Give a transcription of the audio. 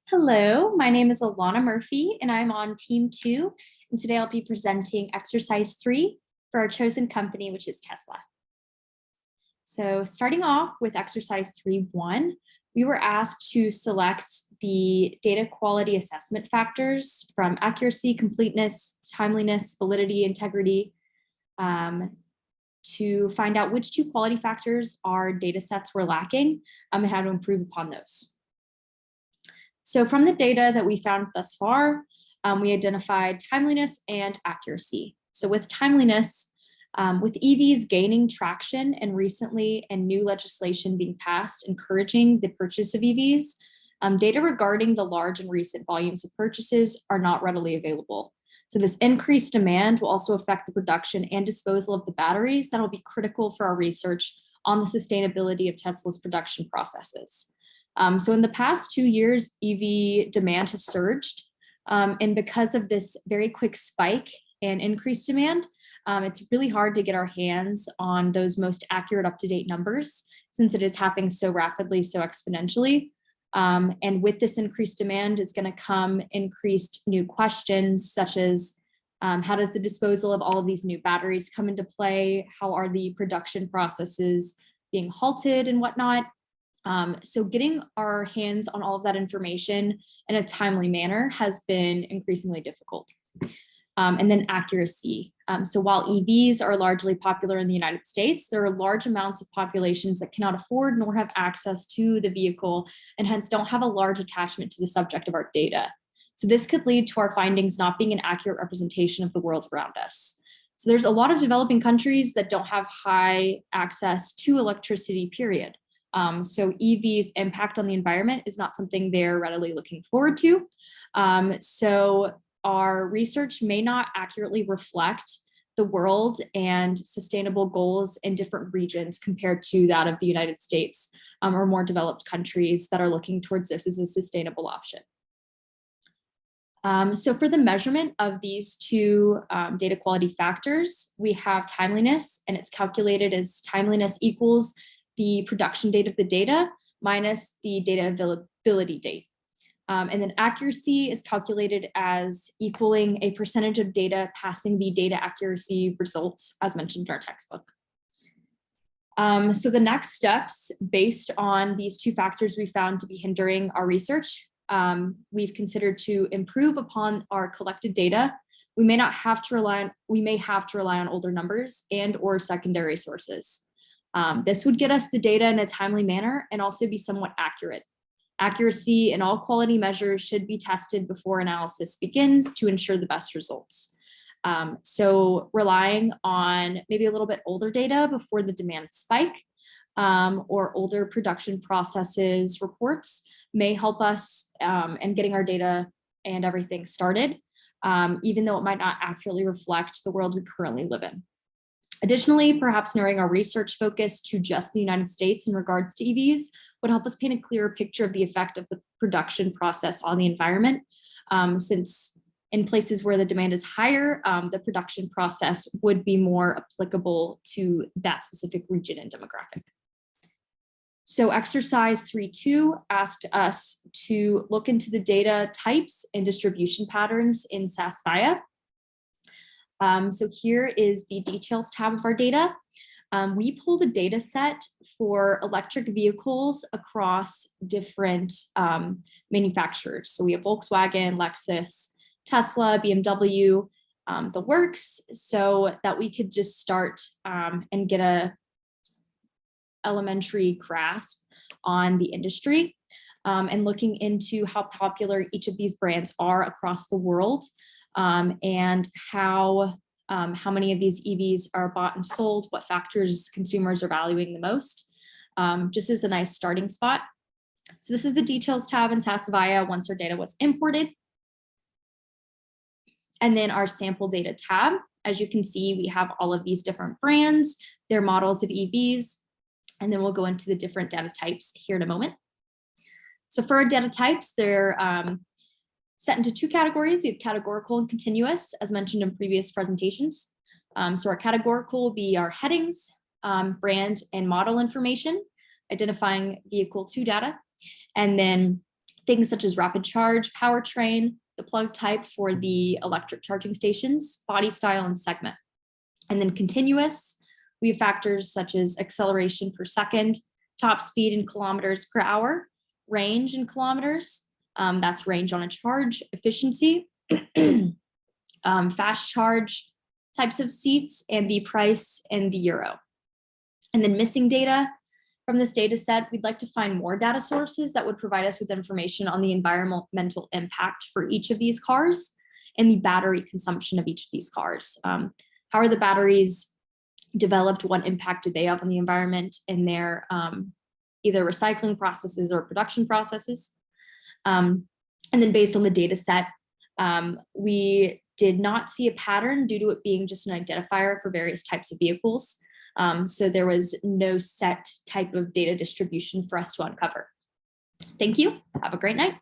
Hello, my name is Alana Murphy and I'm on team 2. And today I'll be presenting exercise 3 for our chosen company, which is Tesla. So starting off with exercise 3.1, we were asked to select the data quality assessment factors from accuracy, completeness, timeliness, validity, integrity, to find out which two quality factors our data sets were lacking and how to improve upon those. So from the data that we found thus far, we identified timeliness and accuracy. So with timeliness, with EVs gaining traction and recently and new legislation being passed encouraging the purchase of EVs, data regarding the large and recent volumes of purchases are not readily available. So this increased demand will also affect the production and disposal of the batteries that will be critical for our research on the sustainability of Tesla's production processes. So in the past 2 years, EV demand has surged. And because of this very quick spike and increased demand, it's really hard to get our hands on those most accurate up-to-date numbers since it is happening so rapidly, so exponentially. And with this increased demand is going to come increased new questions such as how does the disposal of all of these new batteries come into play? How are the production processes being halted and whatnot? So getting our hands on all of that information in a timely manner has been increasingly difficult. And then accuracy. So while EVs are largely popular in the United States, there are large amounts of populations that cannot afford nor have access to the vehicle and hence don't have a large attachment to the subject of our data. So this could lead to our findings not being an accurate representation of the world around us. So there's a lot of developing countries that don't have high access to electricity, period. So EV's impact on the environment is not something they're readily looking forward to. So our research may not accurately reflect the world and sustainable goals in different regions compared to that of the United States or more developed countries that are looking towards this as a sustainable option. So for the measurement of these two data quality factors, we have timeliness, and it's calculated as timeliness equals the production date of the data minus the data availability date. And then accuracy is calculated as equaling a percentage of data passing the data accuracy results as mentioned in our textbook. So the next steps based on these two factors we found to be hindering our research, we've considered to improve upon our collected data. We may have to rely on older numbers and or secondary sources. This would get us the data in a timely manner and also be somewhat accurate. Accuracy in all quality measures should be tested before analysis begins to ensure the best results. So relying on maybe a little bit older data before the demand spike or older production processes reports may help us in getting our data and everything started, even though it might not accurately reflect the world we currently live in. Additionally, perhaps narrowing our research focus to just the United States in regards to EVs would help us paint a clearer picture of the effect of the production process on the environment, since in places where the demand is higher, the production process would be more applicable to that specific region and demographic. So exercise 3.2 asked us to look into the data types and distribution patterns in SAS Viya. So here is the details tab of our data. We pulled a data set for electric vehicles across different manufacturers. So we have Volkswagen, Lexus, Tesla, BMW, the works, so that we could just start and get a elementary grasp on the industry and looking into how popular each of these brands are across the world. And how many of these EVs are bought and sold, what factors consumers are valuing the most, just as a nice starting spot. So this is the details tab in SAS Viya once our data was imported. And then our sample data tab. As you can see, we have all of these different brands, their models of EVs, and then we'll go into the different data types here in a moment. So for our data types, they're set into two categories. We have categorical and continuous, as mentioned in previous presentations. So our categorical will be our headings, brand and model information, identifying vehicle 2 data, and then things such as rapid charge, powertrain, the plug type for the electric charging stations, body style, and segment. And then continuous, we have factors such as acceleration per second, top speed in kilometers per hour, range in kilometers, that's range on a charge, efficiency, fast charge, types of seats, and the price and the euro. And then missing data. From this data set, we'd like to find more data sources that would provide us with information on the environmental impact for each of these cars and the battery consumption of each of these cars. How are the batteries developed? What impact do they have on the environment in their either recycling processes or production processes? And then based on the data set, we did not see a pattern due to it being just an identifier for various types of vehicles. So there was no set type of data distribution for us to uncover. Thank you. Have a great night.